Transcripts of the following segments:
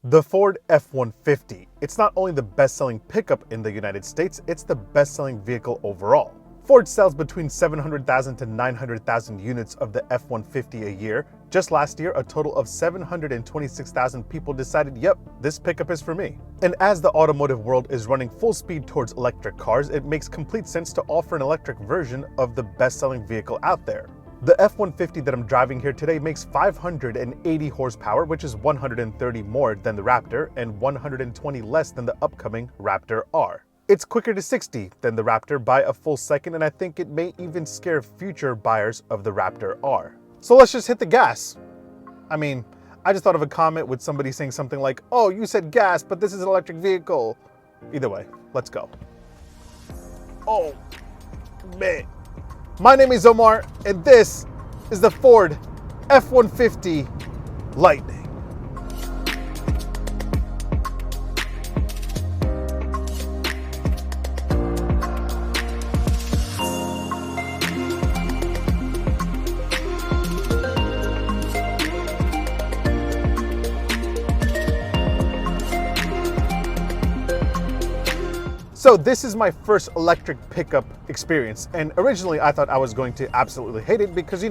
The Ford F-150. It's not only the best-selling pickup in the United States, it's the best-selling vehicle overall. Ford sells between 700,000 to 900,000 units of the F-150 a year. Just last year, a total of 726,000 people decided, yep, this pickup is for me. And as the automotive world is running full speed towards electric cars, it makes complete sense to offer an electric version of the best-selling vehicle out there. The F-150 that I'm driving here today makes 580 horsepower, which is 130 more than the Raptor and 120 less than the upcoming Raptor R. It's quicker to 60 than the Raptor by a full second, and I think it may even scare future buyers of the Raptor R. So let's just hit the gas. I just thought of a comment with somebody saying something like, "Oh, you said gas, but this is an electric vehicle." Either way, let's go. Oh, man. My name is Omar, and this is the Ford F-150 Lightning. So this is my first electric pickup experience, and originally I thought I was going to absolutely hate it because,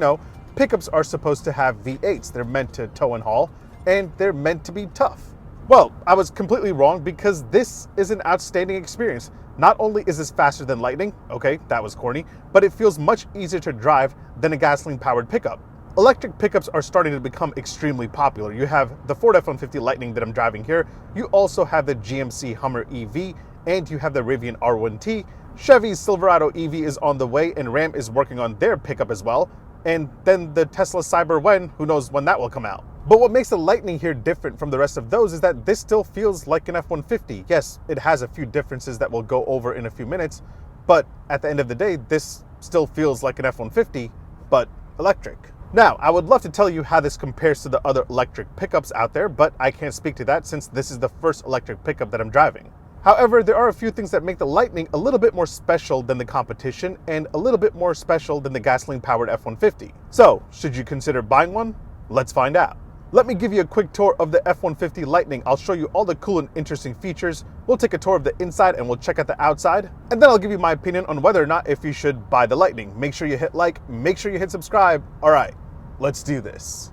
pickups are supposed to have V8s. They're meant to tow and haul, and they're meant to be tough. Well, I was completely wrong because this is an outstanding experience. Not only is this faster than Lightning, okay, that was corny, but it feels much easier to drive than a gasoline-powered pickup. Electric pickups are starting to become extremely popular. You have the Ford F-150 Lightning that I'm driving here. You also have the GMC Hummer EV, and you have the Rivian R1T. Chevy's Silverado EV is on the way, and Ram is working on their pickup as well. And then the Tesla Cyber, who knows when that will come out. But what makes the Lightning here different from the rest of those is that this still feels like an F-150. Yes, it has a few differences that we'll go over in a few minutes, but at the end of the day, this still feels like an F-150, but electric. Now, I would love to tell you how this compares to the other electric pickups out there, but I can't speak to that since this is the first electric pickup that I'm driving. However, there are a few things that make the Lightning a little bit more special than the competition and a little bit more special than the gasoline-powered F-150. So, should you consider buying one? Let's find out. Let me give you a quick tour of the F-150 Lightning. I'll show you all the cool and interesting features. We'll take a tour of the inside and we'll check out the outside. And then I'll give you my opinion on whether or not if you should buy the Lightning. Make sure you hit like, make sure you hit subscribe. All right, let's do this.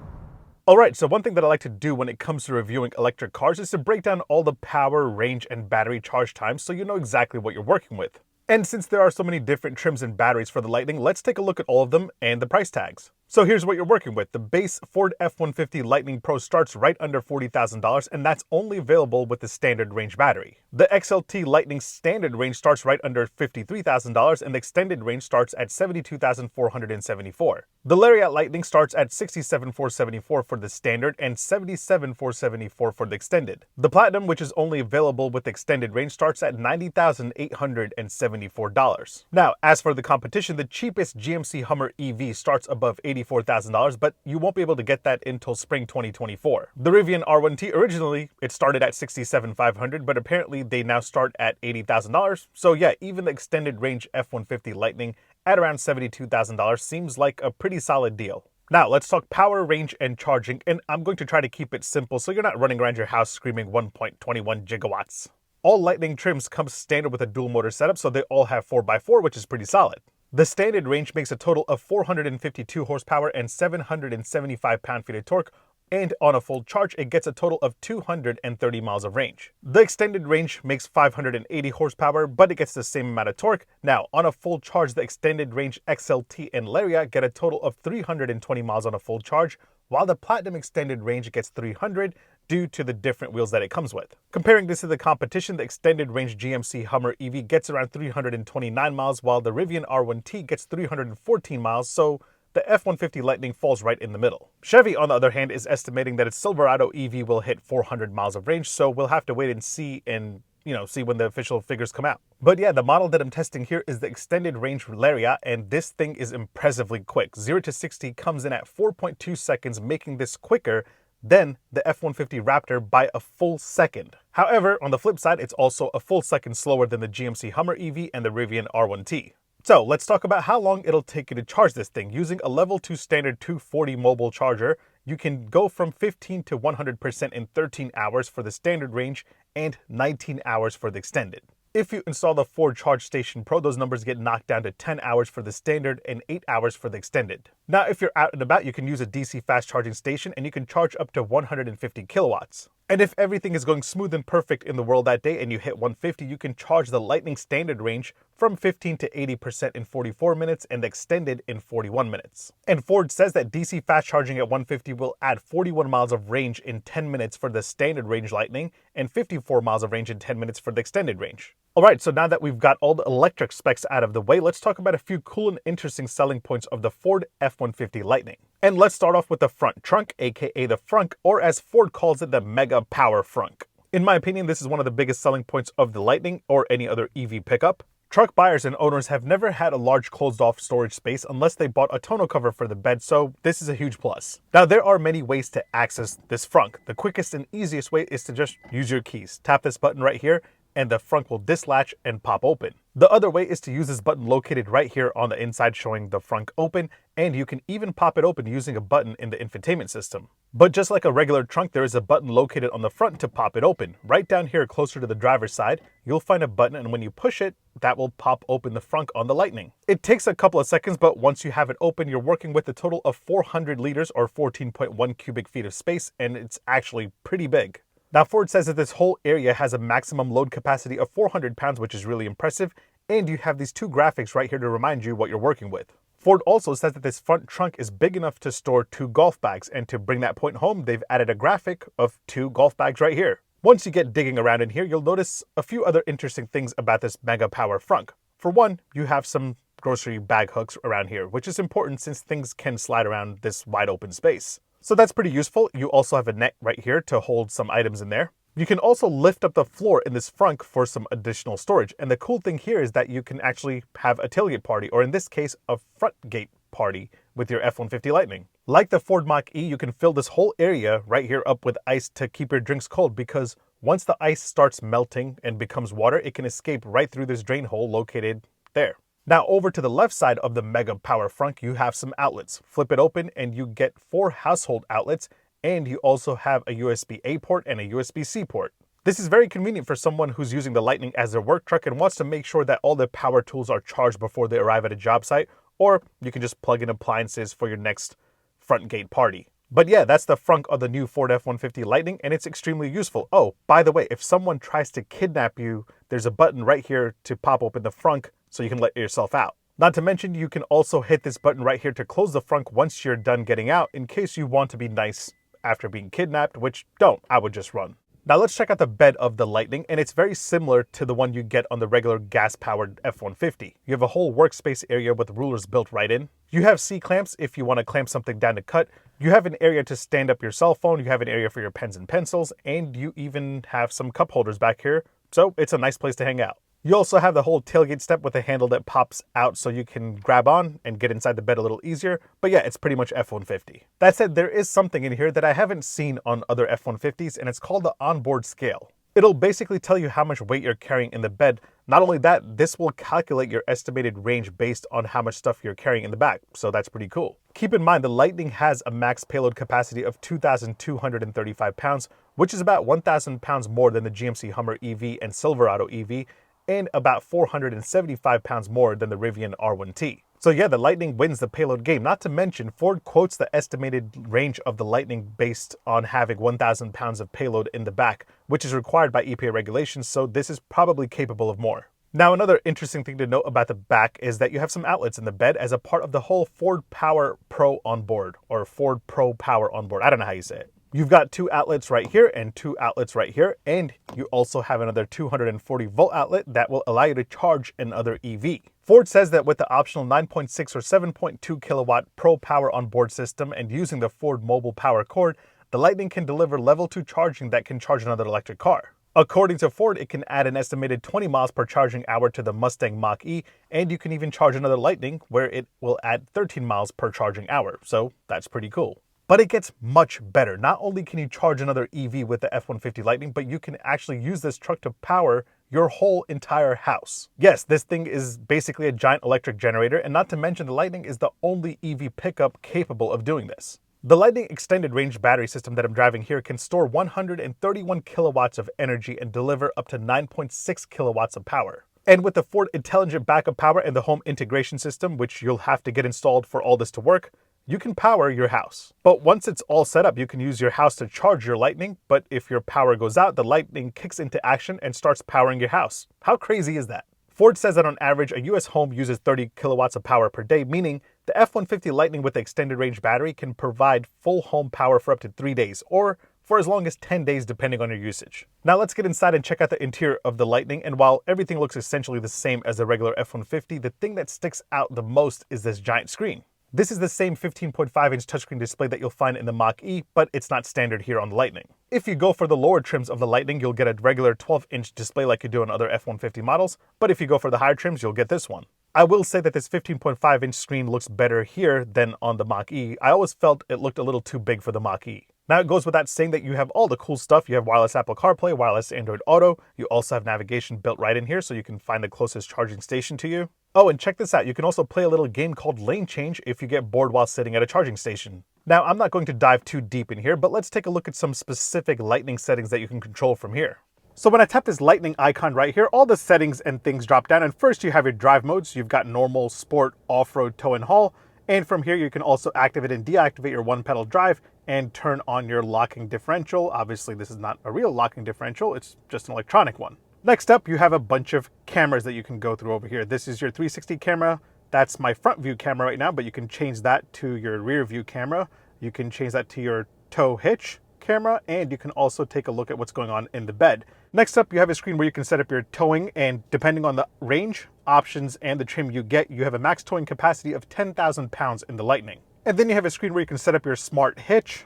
Alright, so one thing that I like to do when it comes to reviewing electric cars is to break down all the power, range, and battery charge times so you know exactly what you're working with. And since there are so many different trims and batteries for the Lightning, let's take a look at all of them and the price tags. So here's what you're working with. The base Ford F-150 Lightning Pro starts right under $40,000, and that's only available with the standard range battery. The XLT Lightning standard range starts right under $53,000, and the extended range starts at $72,474. The Lariat Lightning starts at $67,474 for the standard and $77,474 for the extended. The Platinum, which is only available with extended range, starts at $90,874. Now, as for the competition, the cheapest GMC Hummer EV starts above $84,000, but you won't be able to get that until spring 2024. The Rivian R1T, originally, it started at $67,500, but apparently they now start at $80,000. So yeah, even the extended range F-150 Lightning at around $72,000 seems like a pretty solid deal. Now, let's talk power, range, and charging, and I'm going to try to keep it simple so you're not running around your house screaming 1.21 gigawatts. All Lightning trims come standard with a dual motor setup, so they all have 4x4, which is pretty solid. The standard range makes a total of 452 horsepower and 775 pound-feet of torque, and on a full charge, it gets a total of 230 miles of range. The extended range makes 580 horsepower, but it gets the same amount of torque. Now, on a full charge, the extended range XLT and Lariat get a total of 320 miles on a full charge, while the Platinum extended range gets 300 due to the different wheels that it comes with. Comparing this to the competition, the extended range GMC Hummer EV gets around 329 miles, while the Rivian R1T gets 314 miles, so the F-150 Lightning falls right in the middle. Chevy, on the other hand, is estimating that its Silverado EV will hit 400 miles of range, so we'll have to wait and see when the official figures come out. But yeah, the model that I'm testing here is the extended range Lariat, and this thing is impressively quick. 0 to 60 comes in at 4.2 seconds, making this quicker than the F-150 Raptor by a full second. However, on the flip side, it's also a full second slower than the GMC Hummer EV and the Rivian R1T. So let's talk about how long it'll take you to charge this thing. Using a level 2 standard 240 mobile charger, You can go from 15 to 100% in 13 hours for the standard range and 19 hours for the extended. If you install the Ford Charge Station Pro, those numbers get knocked down to 10 hours for the standard and 8 hours for the extended. Now, if you're out and about, you can use a DC fast charging station and you can charge up to 150 kilowatts. And if everything is going smooth and perfect in the world that day and you hit 150, you can charge the Lightning standard range from 15 to 80% in 44 minutes and the extended in 41 minutes. And Ford says that DC fast charging at 150 will add 41 miles of range in 10 minutes for the standard range Lightning and 54 miles of range in 10 minutes for the extended range. Alright, so now that we've got all the electric specs out of the way, let's talk about a few cool and interesting selling points of the Ford F-150 Lightning. And let's start off with the front trunk, aka the frunk, or as Ford calls it, the Mega Power Frunk. In my opinion, this is one of the biggest selling points of the Lightning or any other EV pickup. Truck buyers and owners have never had a large closed-off storage space unless they bought a tonneau cover for the bed, so this is a huge plus. Now, there are many ways to access this frunk. The quickest and easiest way is to just use your keys. Tap this button right here, and the frunk will dislatch and pop open. The other way is to use this button located right here on the inside showing the frunk open, and you can even pop it open using a button in the infotainment system. But just like a regular trunk, there is a button located on the front to pop it open. Right down here closer to the driver's side, you'll find a button, and when you push it, that will pop open the frunk on the Lightning. It takes a couple of seconds, but once you have it open, you're working with a total of 400 liters or 14.1 cubic feet of space, and it's actually pretty big. Now, Ford says that this whole area has a maximum load capacity of 400 pounds, which is really impressive, and you have these two graphics right here to remind you what you're working with. Ford also says that this front trunk is big enough to store 2 golf bags, and to bring that point home, they've added a graphic of 2 golf bags right here. Once you get digging around in here, you'll notice a few other interesting things about this Mega Power Frunk. For one, you have some grocery bag hooks around here, which is important since things can slide around this wide open space. So that's pretty useful. You also have a net right here to hold some items in there. You can also lift up the floor in this frunk for some additional storage. And the cool thing here is that you can actually have a tailgate party, or in this case, a front gate party with your F-150 Lightning. Like the Ford Mach-E, you can fill this whole area right here up with ice to keep your drinks cold, because once the ice starts melting and becomes water, it can escape right through this drain hole located there. Now, over to the left side of the Mega Power Frunk, you have some outlets. Flip it open and you get 4 household outlets, and you also have a USB-A port and a USB-C port. This is very convenient for someone who's using the Lightning as their work truck and wants to make sure that all their power tools are charged before they arrive at a job site, or you can just plug in appliances for your next front gate party. But yeah, that's the frunk of the new Ford F-150 Lightning, and it's extremely useful. Oh, by the way, if someone tries to kidnap you, there's a button right here to pop open the frunk so you can let yourself out. Not to mention, you can also hit this button right here to close the frunk once you're done getting out, in case you want to be nice after being kidnapped, which don't, I would just run. Now let's check out the bed of the Lightning, and it's very similar to the one you get on the regular gas-powered F-150. You have a whole workspace area with rulers built right in. You have C-clamps if you want to clamp something down to cut. You have an area to stand up your cell phone. You have an area for your pens and pencils, and you even have some cup holders back here, so it's a nice place to hang out. You also have the whole tailgate step with a handle that pops out so you can grab on and get inside the bed a little easier. But yeah, it's pretty much F-150. That said, there is something in here that I haven't seen on other F-150s, and it's called the onboard scale. It'll basically tell you how much weight you're carrying in the bed. Not only that, this will calculate your estimated range based on how much stuff you're carrying in the back, so that's pretty cool. Keep in mind, the Lightning has a max payload capacity of 2,235 pounds, which is about 1,000 pounds more than the GMC Hummer EV and Silverado EV, and about 475 pounds more than the Rivian R1T. So yeah, the Lightning wins the payload game. Not to mention, Ford quotes the estimated range of the Lightning based on having 1,000 pounds of payload in the back, which is required by EPA regulations, so this is probably capable of more. Now, another interesting thing to note about the back is that you have some outlets in the bed as a part of the whole Ford Power Pro onboard, or Ford Pro Power onboard. I don't know how you say it. You've got 2 outlets right here and 2 outlets right here, and you also have another 240 volt outlet that will allow you to charge another EV. Ford says that with the optional 9.6 or 7.2 kilowatt Pro Power onboard system and using the Ford Mobile Power Cord, the Lightning can deliver level 2 charging that can charge another electric car. According to Ford, it can add an estimated 20 miles per charging hour to the Mustang Mach-E, and you can even charge another Lightning where it will add 13 miles per charging hour, so that's pretty cool. But it gets much better. Not only can you charge another EV with the F-150 Lightning, but you can actually use this truck to power your whole entire house. Yes, this thing is basically a giant electric generator, and not to mention the Lightning is the only EV pickup capable of doing this. The Lightning extended range battery system that I'm driving here can store 131 kilowatts of energy and deliver up to 9.6 kilowatts of power. And with the Ford Intelligent Backup Power and the home integration system, which you'll have to get installed for all this to work, you can power your house. But once it's all set up, you can use your house to charge your Lightning, but if your power goes out, the Lightning kicks into action and starts powering your house. How crazy is that? Ford says that on average, a US home uses 30 kilowatts of power per day, meaning the F-150 Lightning with the extended range battery can provide full home power for up to 3 days, or for as long as 10 days depending on your usage. Now let's get inside and check out the interior of the Lightning, and while everything looks essentially the same as the regular F-150, the thing that sticks out the most is this giant screen. This is the same 15.5-inch touchscreen display that you'll find in the Mach-E, but it's not standard here on the Lightning. If you go for the lower trims of the Lightning, you'll get a regular 12-inch display like you do on other F-150 models, but if you go for the higher trims, you'll get this one. I will say that this 15.5-inch screen looks better here than on the Mach-E. I always felt it looked a little too big for the Mach-E. Now it goes without saying that you have all the cool stuff. You have wireless Apple CarPlay, wireless Android Auto. You also have navigation built right in here so you can find the closest charging station to you. Oh, and check this out. You can also play a little game called Lane Change if you get bored while sitting at a charging station. Now, I'm not going to dive too deep in here, but let's take a look at some specific Lightning settings that you can control from here. So when I tap this Lightning icon right here, all the settings and things drop down. And first you have your drive modes. You've got normal, sport, off-road, tow and haul. And from here, you can also activate and deactivate your one-pedal drive and turn on your locking differential. Obviously, this is not a real locking differential. It's just an electronic one. Next up, you have a bunch of cameras that you can go through over here. This is your 360 camera. That's my front view camera right now, but you can change that to your rear view camera. You can change that to your tow hitch camera, and you can also take a look at what's going on in the bed. Next up, you have a screen where you can set up your towing, and depending on the range, options, and the trim you get, you have a max towing capacity of 10,000 pounds in the Lightning. And then you have a screen where you can set up your smart hitch.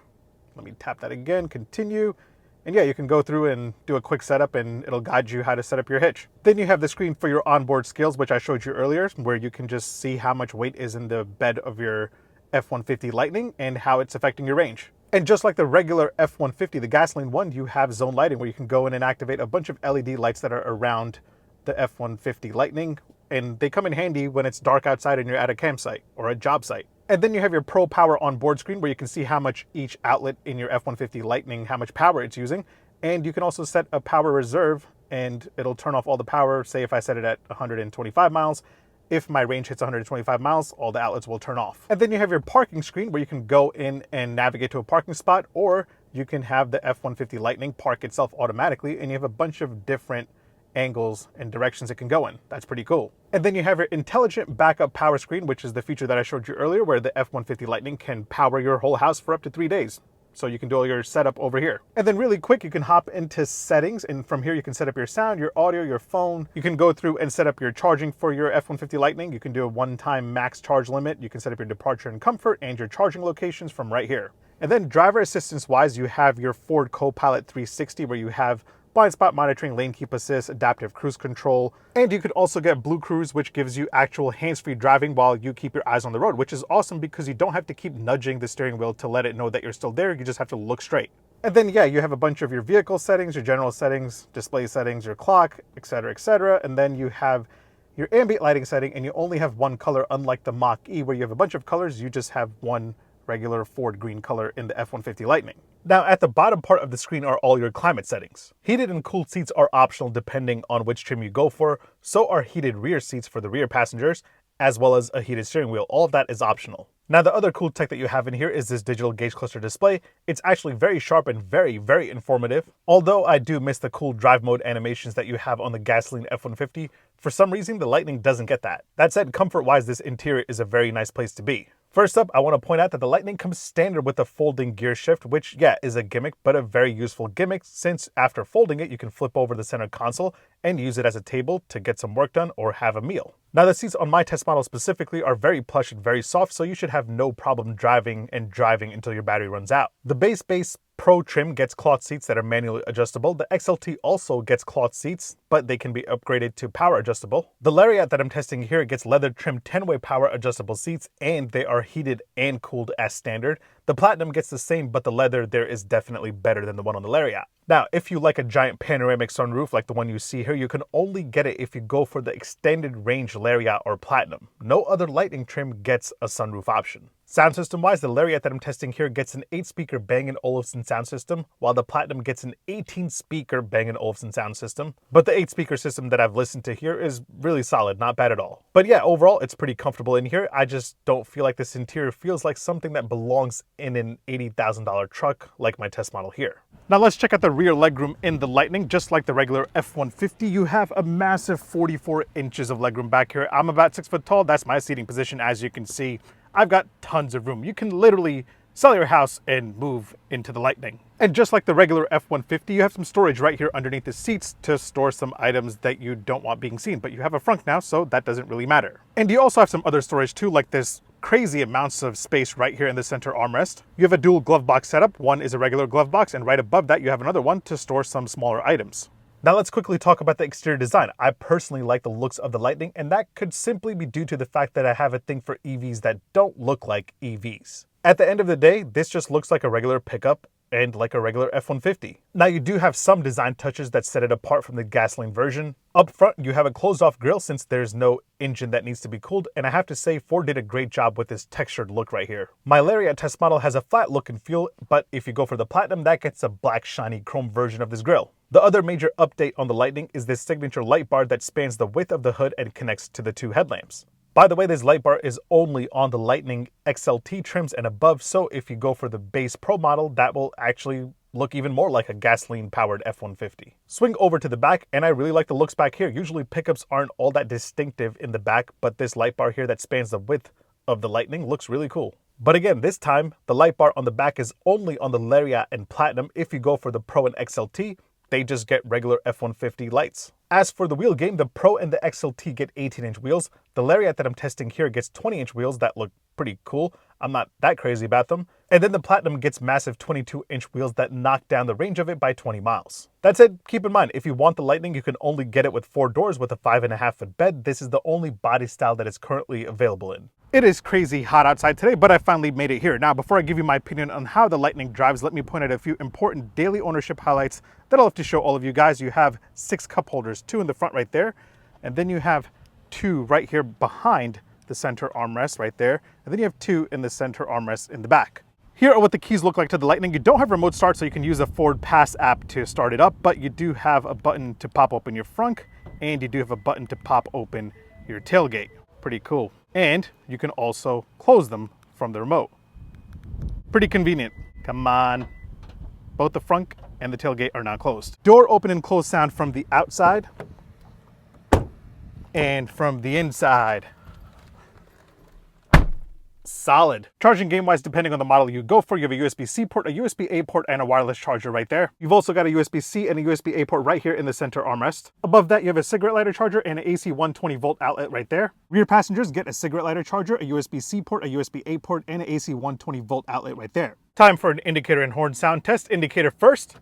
Let me tap that again, continue. And yeah, you can go through and do a quick setup and it'll guide you how to set up your hitch. Then you have the screen for your onboard scales, which I showed you earlier, where you can just see how much weight is in the bed of your F-150 Lightning and how it's affecting your range. And just like the regular F-150, the gasoline one, you have zone lighting where you can go in and activate a bunch of LED lights that are around the F-150 Lightning. And they come in handy when it's dark outside and you're at a campsite or a job site. And then you have your Pro Power onboard screen where you can see how much each outlet in your F-150 Lightning, how much power it's using. And you can also set a power reserve and it'll turn off all the power. Say if I set it at 125 miles, if my range hits 125 miles, all the outlets will turn off. And then you have your parking screen where you can go in and navigate to a parking spot, or you can have the F-150 Lightning park itself automatically, and you have a bunch of different angles and directions it can go in. That's pretty cool. And then you have your intelligent backup power screen, which is the feature that I showed you earlier, where the F-150 Lightning can power your whole house for up to 3 days. So you can do all your setup over here. And then really quick, you can hop into settings, and from here you can set up your sound, your audio, your phone. You can go through and set up your charging for your F-150 Lightning. You can do a one-time max charge limit. You can set up your departure and comfort and your charging locations from right here. And then driver assistance wise, you have your Ford Copilot 360 where you have blind spot monitoring, lane keep assist, adaptive cruise control, and you could also get Blue Cruise, which gives you actual hands-free driving while you keep your eyes on the road, which is awesome because you don't have to keep nudging the steering wheel to let it know that you're still there. You just have to look straight. And then, yeah, you have a bunch of your vehicle settings, your general settings, display settings, your clock, etc., etc. And then you have your ambient lighting setting, and you only have one color, unlike the Mach-E, where you have a bunch of colors. You just have one regular Ford green color in the F-150 Lightning. Now, at the bottom part of the screen are all your climate settings. Heated and cooled seats are optional depending on which trim you go for. So are heated rear seats for the rear passengers, as well as a heated steering wheel. All of that is optional. Now, the other cool tech that you have in here is this digital gauge cluster display. It's actually very sharp and very, very informative. Although I do miss the cool drive mode animations that you have on the gasoline F-150, for some reason the Lightning doesn't get that. That said, comfort-wise, this interior is a very nice place to be. First up, I want to point out that the Lightning comes standard with a folding gear shift, which, yeah, is a gimmick, but a very useful gimmick since after folding it, you can flip over the center console and use it as a table to get some work done or have a meal. Now, the seats on my test model specifically are very plush and very soft, so you should have no problem driving until your battery runs out. The base Pro trim gets cloth seats that are manually adjustable. The XLT also gets cloth seats, but they can be upgraded to power adjustable. The Lariat that I'm testing here gets leather trim 10-way power adjustable seats, and they are heated and cooled as standard. The The Platinum gets the same, but the leather there is definitely better than the one on the Lariat. Now, if you like a giant panoramic sunroof like the one you see here, you can only get it if you go for the extended range Lariat or Platinum. No other Lightning trim gets a sunroof option. Sound system wise, the Lariat that I'm testing here gets an 8-speaker Bang & Olufsen sound system, while the Platinum gets an 18-speaker Bang & Olufsen sound system. But the 8-speaker system that I've listened to here is really solid, not bad at all. But yeah, overall, it's pretty comfortable in here. I just don't feel like this interior feels like something that belongs in an $80,000 truck like my test model here. Now let's check out the rear legroom in the Lightning. Just like the regular F-150, you have a massive 44 inches of legroom back here. I'm about 6 foot tall. That's my seating position. As you can see, I've got tons of room. You can literally sell your house and move into the Lightning. And just like the regular F-150, you have some storage right here underneath the seats to store some items that you don't want being seen, but you have a frunk now, so that doesn't really matter. And you also have some other storage too, like this crazy amounts of space right here in the center armrest. You have a dual glove box setup. One is a regular glove box, and right above that, you have another one to store some smaller items. Now let's quickly talk about the exterior design. I personally like the looks of the Lightning, and that could simply be due to the fact that I have a thing for EVs that don't look like EVs. At the end of the day, this just looks like a regular pickup and like a regular F-150. Now you do have some design touches that set it apart from the gasoline version. Up front, you have a closed-off grille since there's no engine that needs to be cooled, and I have to say Ford did a great job with this textured look right here. My Lariat test model has a flat look and feel, but if you go for the Platinum, that gets a black shiny chrome version of this grille. The other major update on the Lightning is this signature light bar that spans the width of the hood and connects to the two headlamps. By the way, this light bar is only on the Lightning XLT trims and above, so if you go for the base Pro model, that will actually look even more like a gasoline-powered F-150. Swing over to the back, and I really like the looks back here. Usually pickups aren't all that distinctive in the back, but this light bar here that spans the width of the Lightning looks really cool. But again, this time, the light bar on the back is only on the Lariat and Platinum. If you go for the Pro and XLT, they just get regular F-150 lights. As for the wheel game, the Pro and the XLT get 18-inch wheels. The Lariat that I'm testing here gets 20-inch wheels that look pretty cool. I'm not that crazy about them. And then the Platinum gets massive 22-inch wheels that knock down the range of it by 20 miles. That said, keep in mind, if you want the Lightning, you can only get it with 4 doors with a 5.5-foot bed. This is the only body style that is currently available in. It is crazy hot outside today, but I finally made it here. Now, before I give you my opinion on how the Lightning drives, let me point out a few important daily ownership highlights that I'll have to show all of you guys. You have 6 cup holders, 2 in the front right there, and then you have 2 right here behind the center armrest right there, and then you have 2 in the center armrest in the back. Here are what the keys look like to the Lightning. You don't have remote start, so you can use a Ford Pass app to start it up, but you do have a button to pop open your frunk, and you do have a button to pop open your tailgate. Pretty cool. And you can also close them from the remote. Pretty convenient. Come on. Both the front and the tailgate are now closed. Door open and close sound from the outside and from the inside. Solid. Charging game-wise, depending on the model you go for, you have a USB-C port, a USB-A port, and a wireless charger right there. You've also got a USB-C and a USB-A port right here in the center armrest. Above that, you have a cigarette lighter charger and an AC 120-volt outlet right there. Rear passengers get a cigarette lighter charger, a USB-C port, a USB-A port, and an AC 120-volt outlet right there. Time for an indicator and horn sound test. Indicator first.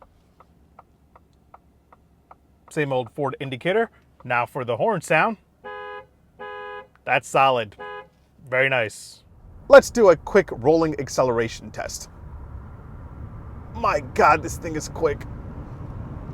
Same old Ford indicator. Now for the horn sound. That's solid. Very nice. Let's do a quick rolling acceleration test. My God, this thing is quick.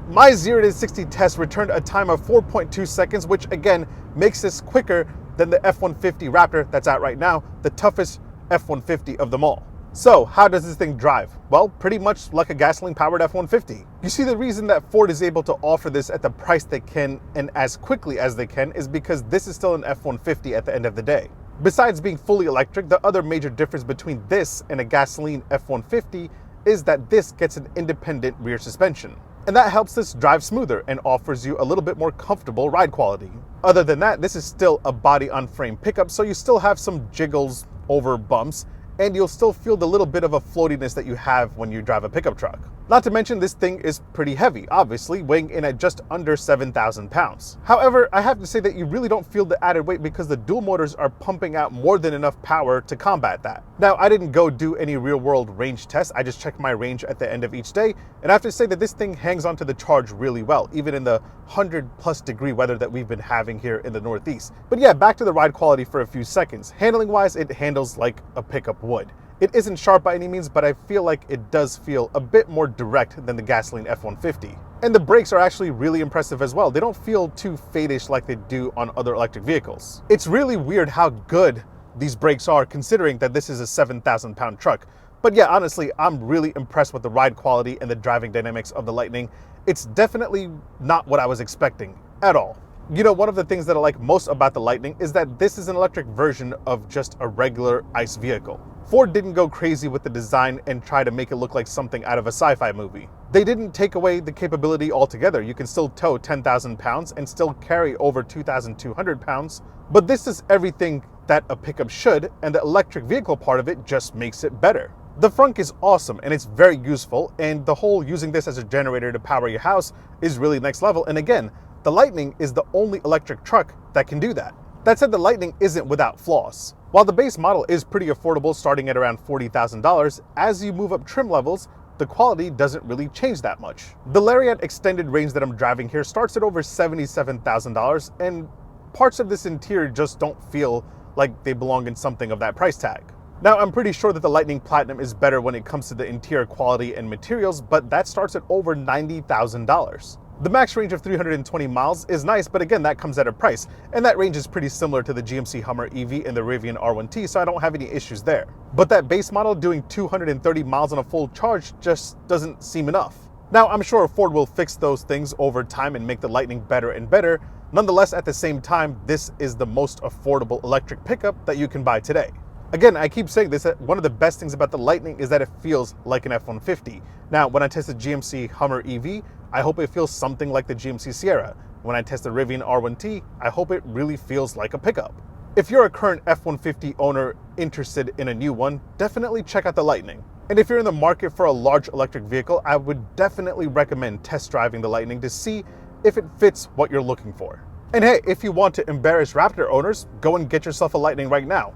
My 0 to 60 test returned a time of 4.2 seconds, which again makes this quicker than the F-150 Raptor that's out right now, the toughest F-150 of them all. So how does this thing drive? Well, pretty much like a gasoline-powered F-150. You see, the reason that Ford is able to offer this at the price they can and as quickly as they can is because this is still an F-150 at the end of the day. Besides being fully electric, the other major difference between this and a gasoline F-150 is that this gets an independent rear suspension. And that helps this drive smoother and offers you a little bit more comfortable ride quality. Other than that, this is still a body-on-frame pickup, so you still have some jiggles over bumps, and you'll still feel the little bit of a floatiness that you have when you drive a pickup truck. Not to mention, this thing is pretty heavy, obviously, weighing in at just under 7,000 pounds. However, I have to say that you really don't feel the added weight because the dual motors are pumping out more than enough power to combat that. Now, I didn't go do any real-world range tests. I just checked my range at the end of each day, and I have to say that this thing hangs onto the charge really well, even in the 100+ degree weather that we've been having here in the Northeast. But yeah, back to the ride quality for a few seconds. Handling-wise, it handles like a pickup would. It isn't sharp by any means, but I feel like it does feel a bit more direct than the gasoline F-150. And the brakes are actually really impressive as well. They don't feel too faddish like they do on other electric vehicles. It's really weird how good these brakes are considering that this is a 7,000 pound truck. But yeah, honestly, I'm really impressed with the ride quality and the driving dynamics of the Lightning. It's definitely not what I was expecting at all. You know, one of the things that I like most about the Lightning is that this is an electric version of just a regular ICE vehicle. Ford didn't go crazy with the design and try to make it look like something out of a sci-fi movie. They didn't take away the capability altogether. You can still tow 10,000 pounds and still carry over 2,200 pounds, but this is everything that a pickup should, and the electric vehicle part of it just makes it better. The frunk is awesome and it's very useful, and the whole using this as a generator to power your house is really next level, and again, the Lightning is the only electric truck that can do that. That said, the Lightning isn't without flaws. While the base model is pretty affordable, starting at around $40,000, as you move up trim levels, the quality doesn't really change that much. The Lariat extended range that I'm driving here starts at over $77,000, and parts of this interior just don't feel like they belong in something of that price tag. Now, I'm pretty sure that the Lightning Platinum is better when it comes to the interior quality and materials, but that starts at over $90,000. The max range of 320 miles is nice, but again, that comes at a price, and that range is pretty similar to the GMC Hummer EV and the Rivian R1T, so I don't have any issues there. But that base model doing 230 miles on a full charge just doesn't seem enough. Now, I'm sure Ford will fix those things over time and make the Lightning better and better. Nonetheless, at the same time, this is the most affordable electric pickup that you can buy today. Again, I keep saying this, that one of the best things about the Lightning is that it feels like an F-150. Now, when I test the GMC Hummer EV, I hope it feels something like the GMC Sierra. When I test the Rivian R1T, I hope it really feels like a pickup. If you're a current F-150 owner interested in a new one, definitely check out the Lightning. And if you're in the market for a large electric vehicle, I would definitely recommend test driving the Lightning to see if it fits what you're looking for. And hey, if you want to embarrass Raptor owners, go and get yourself a Lightning right now,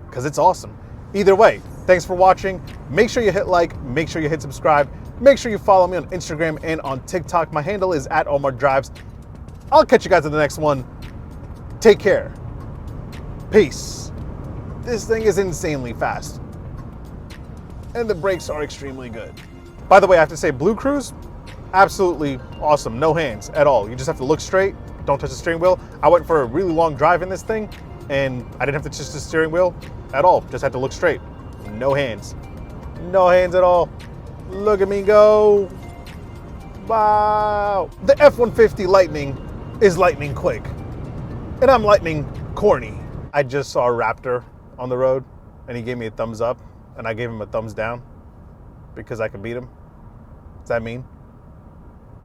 because it's awesome. Either way, thanks for watching. Make sure you hit like, make sure you hit subscribe, make sure you follow me on Instagram and on TikTok. My handle is @OmarDrives. I'll catch you guys in the next one. Take care. Peace. This thing is insanely fast. And the brakes are extremely good. By the way, I have to say, Blue Cruise, absolutely awesome. No hands at all. You just have to look straight. Don't touch the steering wheel. I went for a really long drive in this thing, and I didn't have to touch the steering wheel at all. Just had to look straight. No hands. No hands at all. Look at me go. Wow. The F-150 Lightning is lightning quick. And I'm lightning corny. I just saw a Raptor on the road, and he gave me a thumbs up, and I gave him a thumbs down because I could beat him. Does that mean